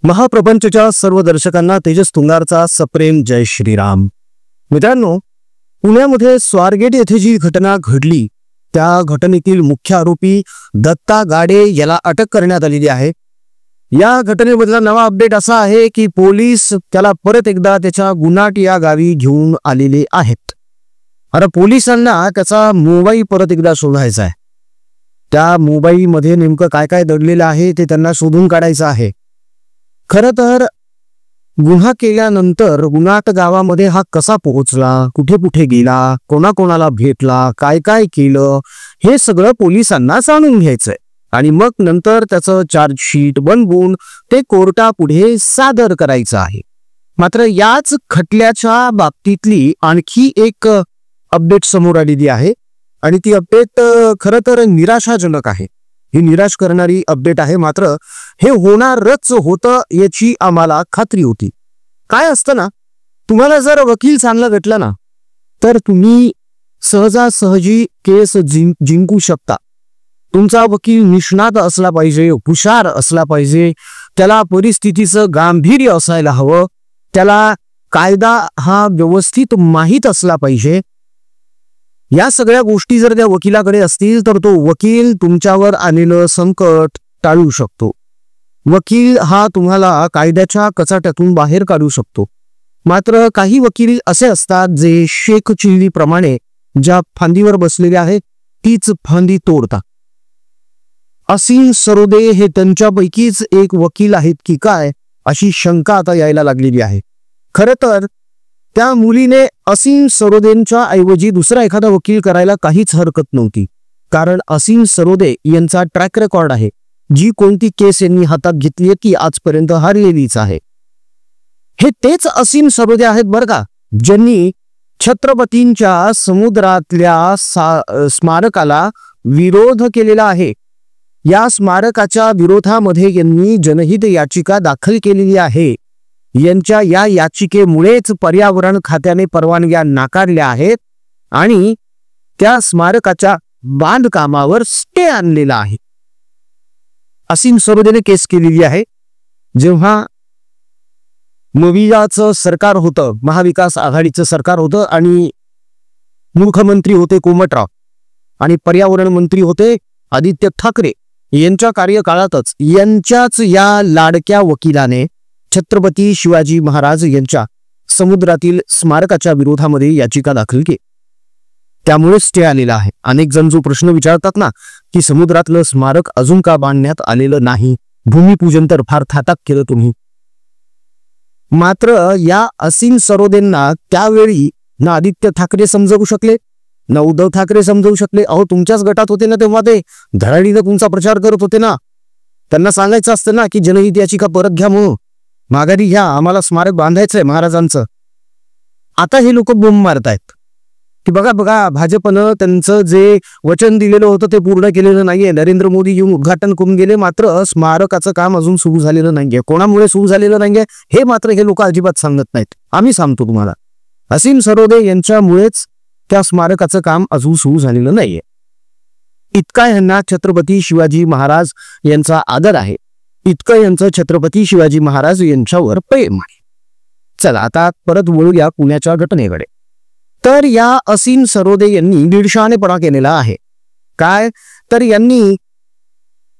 महाप्रपंचच्या सर्व दर्शकांना तेजस तुंगारचा सप्रेम जय श्रीराम। मित्रांनो, पुण्यामध्ये स्वारगेट येथे जी घटना घडली त्या घटनेतील मुख्य आरोपी दत्ता गाडे याला अटक करण्यात आलेली आहे। या घटनेमधला नवा अपडेट असा आहे की पोलीस त्याला परत एकदा त्याच्या गुन्हाट या गावी घेऊन आलेले आहेत। आता पोलिसांना त्याचा मोबाईल परत एकदा शोधायचा आहे। त्या मोबाईल मध्ये नेमकं काय काय दडलेलं आहे ते त्यांना शोधून काढायचं आहे। खरं तर गुन्हा केल्यानंतर गुन्हाट गावामध्ये हा कसा पोहोचला, कुठे कुठे गेला, कोणाकोणाला भेटला, काय काय केलं, हे सगळं पोलिसांना जाणून घ्यायचंय आणि मग नंतर त्याचं चार्जशीट बनवून ते कोर्टापुढे सादर करायचं आहे। मात्र याच खटल्याच्या बाबतीतली आणखी एक अपडेट समोर आलेली आहे आणि ती अपडेट खरं तर निराशाजनक आहे। ही निराश करणारी अपडेट आहे। मात्र हे होणारच होतं याची आम्हाला खात्री होती। काय असतं ना, तुम्हाला जर वकील चांगला भेटला ना तर तुम्ही सहजासहजी केस जिंकू शकता। तुमचा वकील निष्णात असला पाहिजे, हुशार असला पाहिजे, त्याला परिस्थितीचं गांभीर्य असायला हवं, त्याला कायदा हा व्यवस्थित माहीत असला पाहिजे। या सगळ्या गोष्टी जर त्या वकिलाकडे असतील तर तो वकील तुमच्यावर आलेलं संकट टाळू शकतो। वकील हा तुम्हाला कायद्याच्या कचाट्यातून बाहेर काढू शकतो। मात्र काही वकील असे असतात जे शेख चिल्ली प्रमाणे ज्या फांदीवर बसलेले आहेत तीच फांदी तोडतात। असीम सरोदे हे त्यांच्यापैकीच एक वकील आहेत की काय अशी शंका आता यायला लागलेली आहे। खरं तर त्या मुलीने असीम सरोदेंच्या ऐवजी दुसरा एखादा वकील करायला काहीच हरकत नव्हती, कारण असीम सरोदे यांचा ट्रॅक रेकॉर्ड आहे। जी कोणती केस यांनी हातात घेतली ती आजपर्यंत हारलेलीच आहे। हे तेच असीम सरोदे आहेत बरं का, ज्यांनी छत्रपतींच्या समुद्रातल्या स्मारकाला विरोध केलेला आहे। या स्मारकाच्या विरोधामध्ये यांनी जनहित याचिका दाखल केलेली आहे। यांच्या या याचिकेमुळेच पर्यावरण खात्याने परवानग्या नाकारल्या आहेत आणि त्या स्मारकाच्या बांधकामावर स्टे आणलेला आहे। असीम सरोदेने केस केलेली आहे। जेव्हा मवियाचं सरकार होतं, महाविकास आघाडीचं सरकार होतं आणि मुख्यमंत्री होते कोमटराव आणि पर्यावरण मंत्री होते आदित्य ठाकरे, यांच्या कार्यकाळातच यांच्याच या लाडक्या वकिलाने छत्रपती शिवाजी महाराज यांच्या समुद्रातील स्मारकाच्या विरोधामध्ये याचिका दाखल केली। त्यामुळे स्टे आलेला आहे। अनेक जण जो प्रश्न विचारतात ना की समुद्रातलं स्मारक अजून का बांधण्यात आलेलं नाही, भूमिपूजन तर फार थाटात केलं तुम्ही। मात्र या असीम सरोदेंना त्यावेळी ना आदित्य ठाकरे समजवू शकले ना उद्धव ठाकरे समजवू शकले। अहो, तुमच्याच गटात होते ना तेव्हा, ते धडाडीनं तुमचा प्रचार करत होते ना। त्यांना सांगायचं असतं ना की जनहित याचिका परत घ्या, म्हणून माघारी घ्या, आम्हाला स्मारक बांधायचंय महाराजांचं। आता हे लोक बोंब मारतायत की बघा बघा, भाजपनं त्यांचं जे वचन दिलेलं होतं ते पूर्ण केलेलं नाहीये। नरेंद्र मोदी येऊन उद्घाटन करून गेले, मात्र स्मारकाचं काम अजून सुरू झालेलं नाहीये। कोणामुळे सुरू झालेलं नाहीये हे मात्र हे लोक अजिबात सांगत नाहीत। आम्ही सांगतो तुम्हाला, असीम सरोदे यांच्यामुळेच त्या स्मारकाचं काम अजून सुरू झालेलं नाहीये। इतका यांना छत्रपती शिवाजी महाराज यांचा आदर आहे, इतकं यांचं छत्रपती शिवाजी महाराज यांच्यावर प्रेम आहे। चला आता परत वळूया पुण्याच्या घटनेकडे। तर या असीम सरोदे यांनी दीडशहाणेपणा केलेला आहे। काय तर यांनी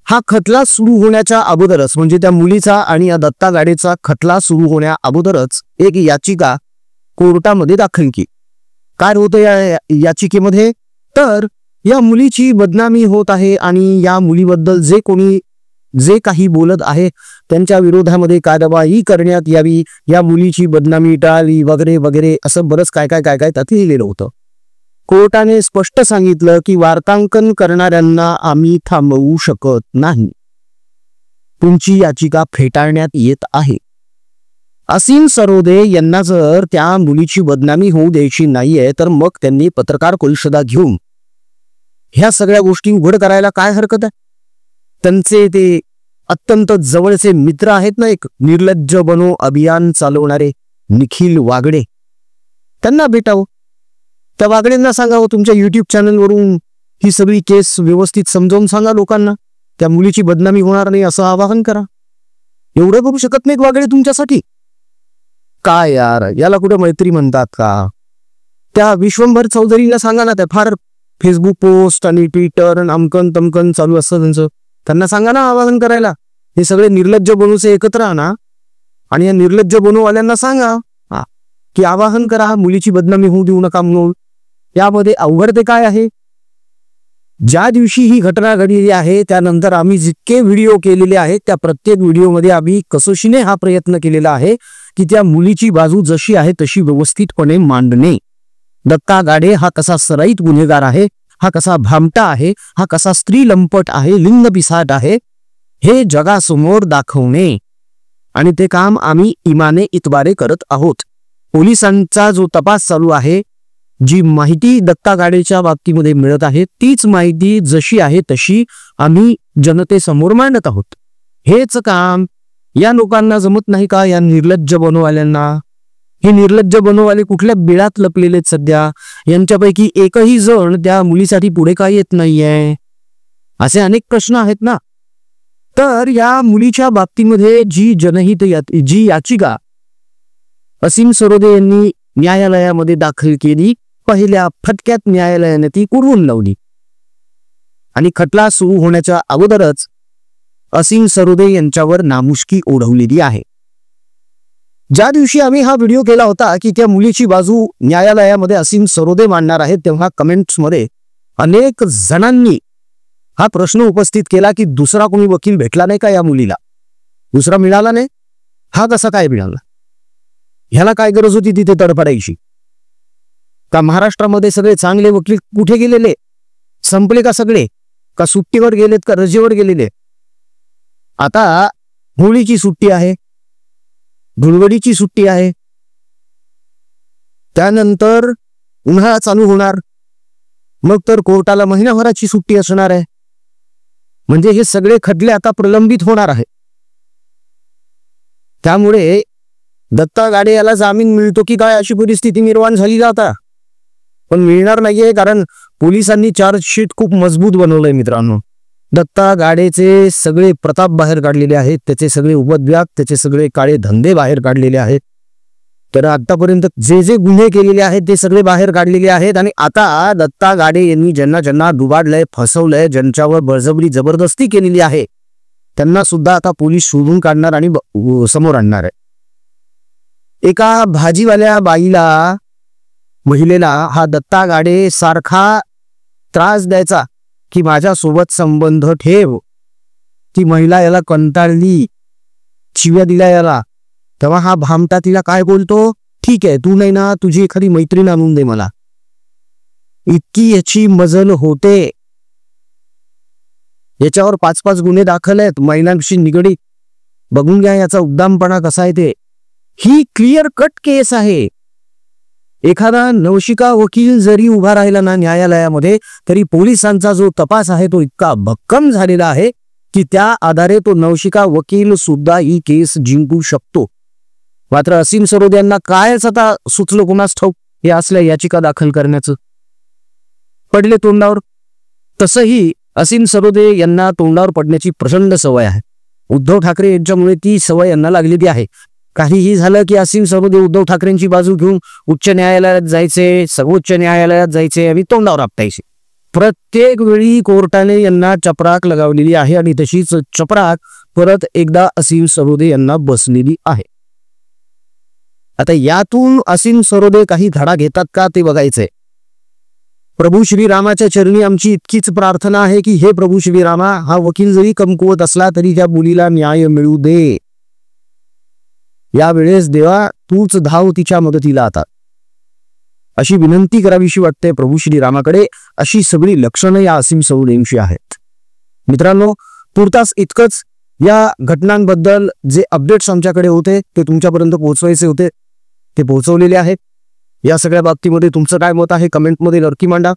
हा खटला सुरू होण्याच्या अगोदरच, म्हणजे त्या मुलीचा आणि या दत्ता गाडेचा खटला सुरू होण्या अगोदरच एक याचिका कोर्टामध्ये दाखल केली। काय होतं या याचिकेमध्ये, तर या मुलीची बदनामी होत आहे आणि या मुलीबद्दल जे कोणी जे काही बोलत आहे त्यांच्या विरोधामध्ये कारवाई करण्यात यावी, या मुलीची बदनामी टाळावी वगैरे वगैरे, असं बरंच काय काय काय काय त्यात लिहिलेलं होतं। कोर्टाने स्पष्ट सांगितलं की वार्तांकन करणाऱ्यांना आम्ही थांबवू शकत नाही, तुमची याचिका फेटाळण्यात येत आहे। असीम सरोदे यांना जर त्या मुलीची बदनामी होऊ द्यायची नाहीये तर मग त्यांनी पत्रकार परिषदा घेऊन ह्या सगळ्या गोष्टी उघड करायला काय हरकत आहे। त्यांचे ते अत्यंत जवळचे मित्र आहेत ना, एक निर्लज्ज बनो अभियान चालवणारे निखिल वागडे, त्यांना भेटावं। त्या वागडेंना सांगावं तुमच्या युट्यूब चॅनलवरून ही सगळी केस व्यवस्थित समजावून सांगा लोकांना, त्या मुलीची बदनामी होणार नाही असं आवाहन करा। एवढं करू शकत नाहीत वागळे तुमच्यासाठी? काय यार, याला कुठे मैत्री म्हणतात का? त्या विश्वंभर चौधरीला सांगा ना, त्या फार फेसबुक पोस्ट आणि ट्विटर नामकन तमकन चालू असतं त्यांचं. त्यांना सांगा ना आवाहन करायला. हे सगळे निर्लज्ज बनूचे एकत्र आणा आणि या निर्लज्ज बनूवाल्यांना सांगा की आवाहन करा, मुलीची बदनामी होऊ देऊ नका म्हणून. यामध्ये अवघड ते काय आहे? ज्या दिवशी ही घटना घडलेली आहे त्यानंतर आम्ही जितके व्हिडिओ केलेले आहेत त्या प्रत्येक व्हिडिओमध्ये आम्ही कसोशीने हा प्रयत्न केलेला आहे की त्या मुलीची बाजू जशी आहे तशी व्यवस्थितपणे मांडणे. दत्ता गाडे हा कसा सराईत गुन्हेगार आहे, हा कसा भामटा आहे, हा कसा स्त्री लंपट आहे, लिंग पिसाट आहे, हे जगासमोर दाखवणे. आणि ते काम आम्ही इमाने इतबारे करत आहोत. पोलिसांचा जो तपास चालू आहे, जी माहिती दत्ता गाडेच्या बाबतीमध्ये मिळत आहे तीच माहिती जशी आहे तशी आम्ही जनतेसमोर मांडत आहोत. हेच काम या लोकांना जमत नाही का? या निर्लज्ज बनवाल्यांना. हे निर्लज्ज बनवाले कुठल्या बिळात लपलेले सध्या? यांच्यापैकी एकही जण त्या मुलीसाठी पुढे का येत नाहीये? असे अनेक प्रश्न आहेत ना. तर या मुलीच्या बाबतीमध्ये जी याचिका असीम सरोदे यांनी न्यायालयामध्ये दाखल केली, पहिल्या फटक्यात न्यायालयाने ती कुरवून लावली आणि खटला सुरू होण्याच्या अगोदरच असीम सरोदे यांच्यावर नामुष्की ओढवलेली आहे. ज्या दिवशी आम्ही हा व्हिडिओ केला होता की त्या मुलीची बाजू न्यायालयामध्ये असीम सरोदे मांडणार आहेत, तेव्हा कमेंट्समध्ये अनेक जणांनी हा प्रश्न उपस्थित केला की दुसरा कोणी वकील भेटला नाही का या मुलीला? दुसरा मिळाला नाही, हा कसा काय मिळाला? ह्याला काय गरज होती तिथे तडफडायची? का महाराष्ट्रामध्ये सगळे चांगले वकील कुठे गेलेले? संपले का सगळे? का सुट्टीवर गेलेत का रजेवर गेलेले? आता होळीची सुट्टी आहे, धुळवडीची सुट्टी आहे, त्यानंतर उन्हाळा चालू होणार, मग तर कोर्टाला महिनाभराची सुट्टी असणार आहे. म्हणजे हे सगळे खटले आता प्रलंबित होणार आहे. त्यामुळे दत्ता गाडे याला जामीन मिळतो की काय अशी परिस्थिती निर्माण झाली जाता. पण मिळणार नाहीये, कारण पोलिसांनी चार्जशीट खूप मजबूत बनवलंय मित्रांनो. दत्ता गाडेचे सगळे प्रताप बाहेर काढलेले आहेत, त्याचे सगळे उपद्व्याप, त्याचे सगळे काळे धंदे बाहेर काढलेले आहेत. तर आतापर्यंत जे जे गुन्हे केलेले आहेत ते सगळे बाहेर काढलेले आहेत. आणि आता दत्ता गाडे यांनी ज्यांना डुबाडलंय, फसवलंय, ज्यांच्यावर बळजबरी जबरदस्ती केलेली आहे त्यांना सुद्धा आता पोलीस शोधून काढणार आणि समोर आणणार आहे. एका भाजीवाल्या बाईला, महिलेला हा दत्ता गाडे सारखा त्रास द्यायचा की माझ्यासोबत संबंध ठेव. ती महिला याला कंटाळली, शिव्या दिल्या याला. तेव्हा हा भामटा तिला काय बोलतो, ठीक आहे तू नाही ना, तुझी एखादी मैत्रीण आणून दे मला. इतकी याची मजल होते. याच्यावर 5-5 गुन्हे दाखल आहेत महिलांशी निगडीत. बघून घ्या याचा उद्दामपणा कसा आहे ते. ही क्लिअर कट केस आहे. एखादा नवशिका वकील जरी उभा राहिला ना न्यायालयामध्ये, तरी पोलिसांचा जो तपास आहे तो इतका भक्कम झालेला आहे की त्या आधारे तो नवशिका वकील सुद्धा ही केस जिंकू शकतो. मात्र असीम सरोदे यांना कायच आता सुचलं कुणास ठाऊक हे असल्या याचिका दाखल करण्याचं. पडले तोंडावर. तसंही असीम सरोदे यांना तोंडावर पडण्याची प्रचंड सवय आहे. उद्धव ठाकरे यांच्यामुळे ती सवय यांना लागलेली आहे. काहीही झालं की असीम सरोदे उद्धव ठाकरेंची बाजू घेऊन उच्च न्यायालयात जायचे, सर्वोच्च न्यायालयात जायचे आणि तोंडावर आपटायचे. प्रत्येक वेळी कोर्टाने यांना चपराक लगावलेली आहे आणि तशीच चपराक परत एकदा असीम सरोदे यांना बसलेली आहे. आता यातून असीम सरोदे काही धडा घेतात का ते बघायचंय. प्रभू श्रीरामाच्या चरणी आमची इतकीच प्रार्थना आहे की हे प्रभू श्रीरामा, हा वकील जरी कमकुवत असला तरी त्या मुलीला न्याय मिळू दे. यावेळेस देवा तूच धाव तिच्या मदतीला आता, अशी विनंती करावीशी वाटते प्रभू श्रीरामाकडे. अशी सगळी लक्षणं या असीम सरोदेंची आहेत. मित्रांनो, पुरताच इतकंच. या घटनांबद्दल जे अपडेट्स आमच्याकडे होते ते तुमच्यापर्यंत पोहोचवायचे होते, ते पोहोचवलेले आहेत. या सगळ्या बाबतीमध्ये तुमचं काय मत आहे कमेंटमध्ये नक्की मांडा.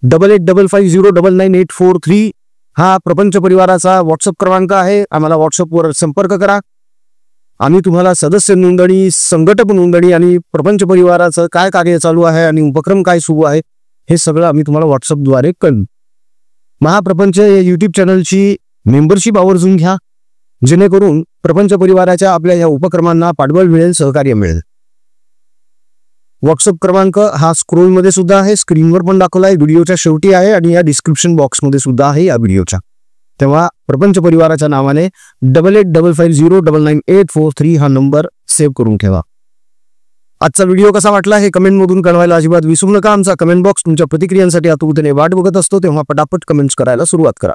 8855099843 हा प्रपंच परिवाराचा व्हॉट्सअप क्रमांक आहे. आम्हाला व्हॉट्सअपवर संपर्क करा. आम्ही तुम्हाला सदस्य नोंदणी, संघटक नोंदणी आणि प्रपंच परिवाराचं काय कार्य चालू आहे आणि उपक्रम काय सुरू आहे हे सगळं आम्ही तुम्हाला व्हॉट्सअपद्वारे कळू. महाप्रपंच या यूट्यूब चॅनलची मेंबरशिप आवर्जून घ्या. जेणेकरून प्रपंच परिवाराच्या आपल्या या उपक्रमांना पाठबळ मिळेल, सहकार्य मिळेल. व्हॉट्सअप क्रमांक हा स्क्रोलमध्ये सुद्धा आहे, स्क्रीनवर पण दाखवला आहे, व्हिडिओच्या शेवटी आहे आणि या डिस्क्रिप्शन बॉक्समध्ये सुद्धा आहे या व्हिडिओच्या. तेव्हा प्रपंच परिवाराच्या नावाने 8855099843 हा नंबर सेव्ह करून ठेवा. आजचा व्हिडिओ कसा वाटला हे कमेंटमधून कळवायला अजिबात विसरू नका. आमचा कमेंट बॉक्स तुमच्या प्रतिक्रियांसाठी आतुरतेने वाट बघत असतो, तेव्हा पटापट कमेंट्स करायला सुरुवात करा.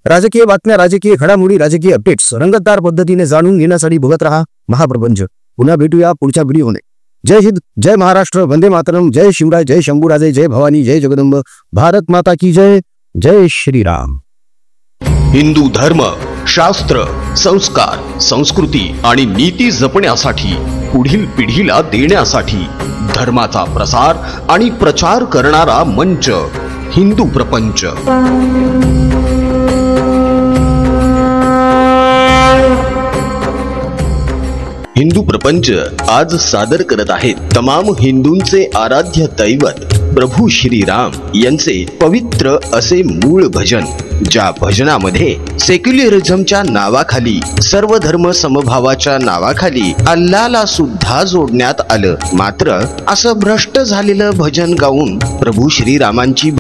राजकीय बातम्या, राजकीय घडामोडी, राजकीय अपडेट्स रंगतदार पद्धतीने जाणून घेण्यासाठी बघत रहा महाप्रपंच. पुन्हा भेटूया पुढच्या व्हिडिओने. जय हिंद, जय महाराष्ट्र, वंदे मातरम, जय शिवराय, जय शंभूराजे, जय भवानी, जय जगदंब, भारत माता की जय, जय श्रीराम. हिंदू धर्म, शास्त्र, संस्कार, संस्कृती आणि नीती जपण्यासाठी, पुढील पिढीला देण्यासाठी धर्माचा प्रसार आणि प्रचार करणारा मंच हिंदू प्रपंच. हिंदू प्रपंच आज सादर करत आहेत तमाम हिंदूंचे आराध्य दैवत प्रभू श्रीराम यांचे पवित्र असे मूळ भजन, ज्या भजनामध्ये सेक्युलरिझमच्या नावाखाली, सर्व धर्म समभावाच्या नावाखाली अल्लाहला सुद्धा जोडण्यात आलं. मात्र असं भ्रष्ट झालेलं भजन गाऊन प्रभू श्रीरामांची